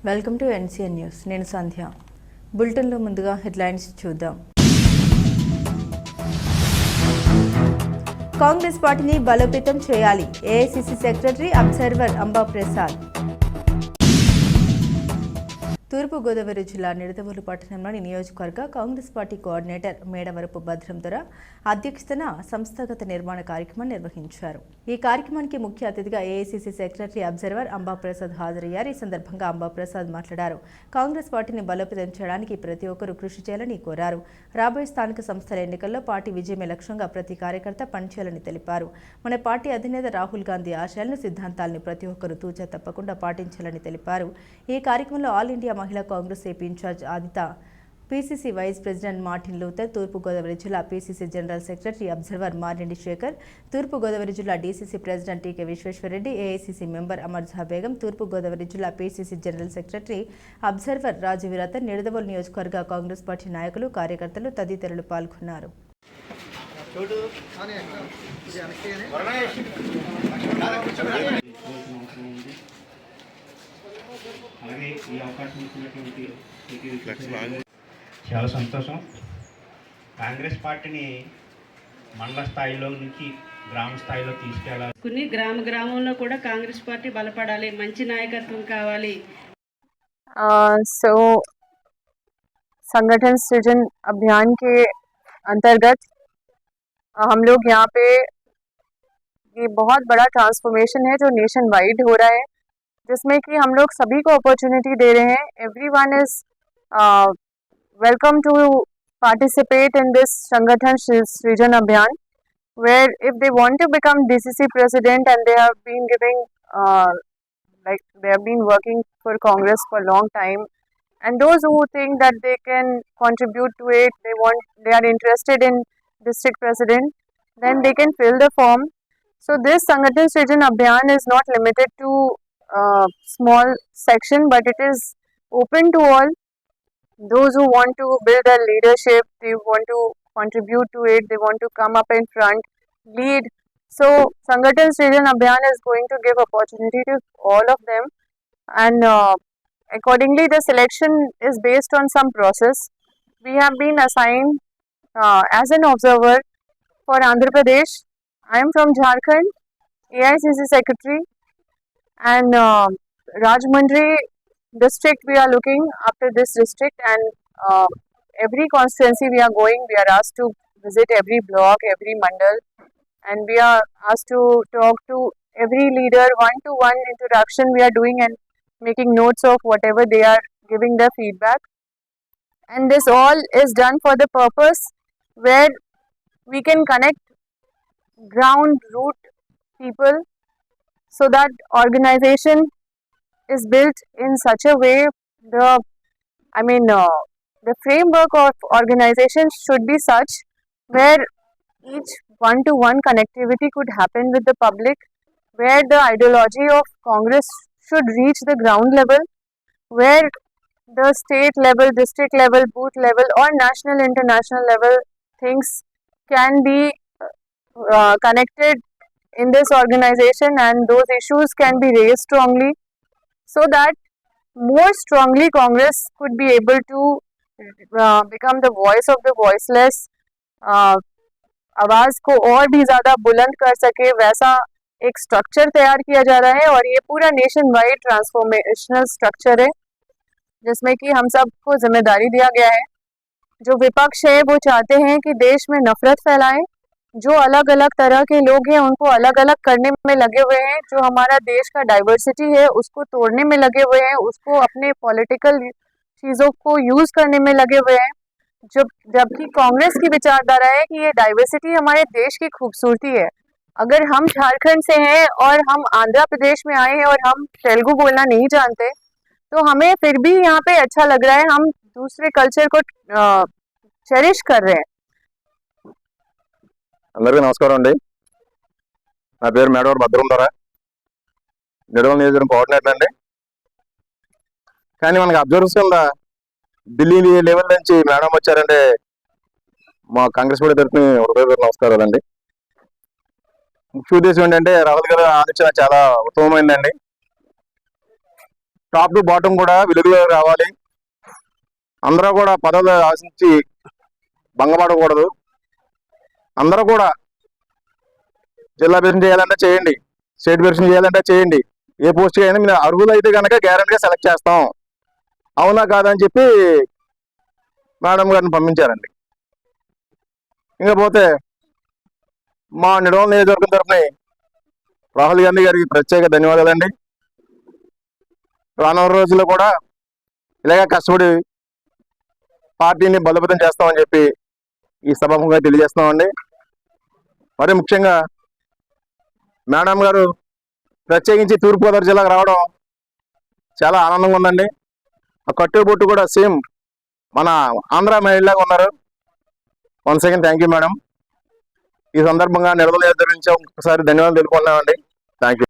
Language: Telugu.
Welcome to NCN news. నేను సంధ్య. బులెటిన్లో ముందుగా హెడ్లైన్స్ చూద్దాం. కాంగ్రెస్ పార్టీని బలోపేతం చేయాలి. ఏఐసీసీ సెక్రటరీ అబ్జర్వర్ అంబా ప్రసాద్. తూర్పుగోదావరి జిల్లా నిడదవోలు పట్టణంలోని నియోజకవర్గ కాంగ్రెస్ పార్టీ కోఆర్డినేటర్ మేడవరపు భద్రం దొర అధ్యక్షతన సంస్థాగత నిర్మాణ కార్యక్రమం నిర్వహించారు. ఈ కార్యక్రమానికి ముఖ్య అతిథిగా ఏఐసీసీ సెక్రటరీ అబ్జర్వర్ అంబా ప్రసాద్ హాజరయ్యారు. ఈ సందర్భంగా అంబా ప్రసాద్ మాట్లాడారు. కాంగ్రెస్ పార్టీని బలోపేతం చేయడానికి ప్రతి ఒక్కరూ కృషి చేయాలని కోరారు. రాబోయే స్థానిక సంస్థల ఎన్నికల్లో పార్టీ విజయమే లక్ష్యంగా ప్రతి కార్యకర్త పనిచేయాలని తెలిపారు. మన పార్టీ అధినేత రాహుల్ గాంధీ ఆశయాలను, సిద్ధాంతాలను ప్రతి ఒక్కరూ తూచా తప్పకుండా పాటించాలని తెలిపారు. ఈ కార్యక్రమంలో all India Mahila Congress AP in-charge Aditha, PCC vice president Martin Luther, Thoorpugodavari జిల్లా PCC general secretary observer Mareddy Shekar, Thoorpugodavari జిల్లా DCC president TK Visweswarareddy, AICC member Amarja Begum, Thoorpugodavari జిల్లా PCC general secretary observer Raju Veeratan, Nidadavolu నియోజకవర్గ కాంగ్రెస్ పార్టీ నాయకులు, కార్యకర్తలు తదితరులు పాల్గొన్నారు. అలాగే ఈ అవకాశం ఇచ్చినటువంటి చాలా సంతోషం. కాంగ్రెస్ పార్టీని మండల స్థాయిలో నుంచి గ్రామ స్థాయిలో తీసుకెళ్ళాలి. గ్రామంలో కూడా కాంగ్రెస్ పార్టీ బలపడాలి, మంచి నాయకత్వం కావాలి. सो संगठन सृजन अभियान के अंतर्गत हम लोग यहाँ पे ये बहुत बड़ा ट्रांसफॉर्मेशन है जो नेशन वाइड हो रहा है, जिसमें कि हम लोग सभी को अपॉर्चुनिटी दे रहे हैं. Everyone is welcome to participate in this संगठन सृजन अभियान, where if they want to become DCC president and they have been giving like they have been working for Congress for a long time, and those who think that they can contribute to it, they are interested in district president, then they can fill the form. So this Sangathan Srijan Abhiyan is not limited to small section, but it is open to all those who want to build a leadership, they want to contribute to it, they want to come up in front, lead. So Sangathan Srijan Abhiyan is going to give opportunity to all of them, and accordingly the selection is based on some process. We have been assigned as an observer for Andhra Pradesh. I am from Jharkhand, AICC secretary, and Rajahmundry district we are looking after this district, and every constituency we are going, we are asked to visit every block, every mandal, and we are asked to talk to every leader, one-to-one interaction we are doing and making notes of whatever they are giving their feedback. And this all is done for the purpose where we can connect ground root people so that organization is built in such a way, the framework of organization should be such where each one-to-one connectivity could happen with the public, where the ideology of Congress should reach the ground level, where the state level, district level, booth level or national, international level things can be connected in this organization, and those issues can be raised strongly, so that more strongly Congress could be able to become the voice of the voiceless, आवाज़ को और भी ज़्यादा बुलंद कर सके, वैसा एक स्ट्रक्चर तैयार किया जा रहा है. और ये पूरा नेशन वाइड ट्रांसफॉर्मेशनल स्ट्रक्चर है, जिसमें कि हम सबको जिम्मेदारी दिया गया है. जो विपक्ष है वो चाहते हैं कि देश में नफरत फैलाएं, जो अलग अलग तरह के लोग हैं उनको अलग अलग करने में लगे हुए हैं, जो हमारा देश का डाइवर्सिटी है उसको तोड़ने में लगे हुए हैं, उसको अपने पॉलिटिकल चीज़ों को यूज़ करने में लगे हुए हैं. जबकि कांग्रेस की विचारधारा है कि ये डाइवर्सिटी हमारे देश की खूबसूरती है. अगर हम झारखंड से हैं और हम आंध्र प्रदेश में आए हैं और हम तेलुगु बोलना नहीं जानते, तो हमें फिर भी यहाँ पे अच्छा लग रहा है, हम दूसरे कल्चर को चेरिश कर रहे हैं. అందరికీ నమస్కారం అండి. నా పేరు మేడవరం భద్రం దొర, నిడవల్ నియోజకవర్గం కోఆర్డినేటర్ అండి. కానీ మనకి అబ్జర్వర్స్ కింద ఢిల్లీ లెవెల్ నుంచి మేడం వచ్చారంటే మా కాంగ్రెస్ పార్టీ తరఫున హృదయపూర్వక నమస్కారాలండి. ముఖ్య ఉద్దేశం ఏంటంటే రాహుల్ గారి ఆలోచన చాలా ఉత్తమమైందండి. టాప్ టు బాటమ్ కూడా వెలుగులో రావాలి. అందరూ కూడా పదవులు ఆశించి భంగపడకూడదు. అందరూ కూడా జిల్లా పరిషత్ చేయాలంటే చేయండి, స్టేట్ పరిషత్ చేయాలంటే చేయండి. ఏ పోస్ట్ అయినా మీరు అర్హులు అయితే కనుక గ్యారెంటీగా సెలెక్ట్ చేస్తాం, అవునా కాదని చెప్పి మేడం గారిని పంపించారండి. ఇంకపోతే మా నిడవల నియోజకవర్గం తరఫున రాహుల్ గాంధీ గారికి ప్రత్యేక ధన్యవాదాలండి. రానున్న రోజుల్లో కూడా ఇలాగే కష్టపడి పార్టీని బలోపేతం చేస్తామని చెప్పి ఈ సభాముఖంగా తెలియజేస్తున్నామండి. మరి ముఖ్యంగా మేడం గారు ప్రత్యేకించి తూర్పుగోదావరి జిల్లాకు రావడం చాలా ఆనందంగా ఉందండి. ఆ కట్టుబొట్టు కూడా సేమ్ మన ఆంధ్ర మహిళలాగా ఉన్నారు. Once again thank you madam. ఈ సందర్భంగా నిడదల నియోజకవర్గం నుంచి ఒకసారి ధన్యవాదాలు తెలుపుకున్నామండి. Thank you.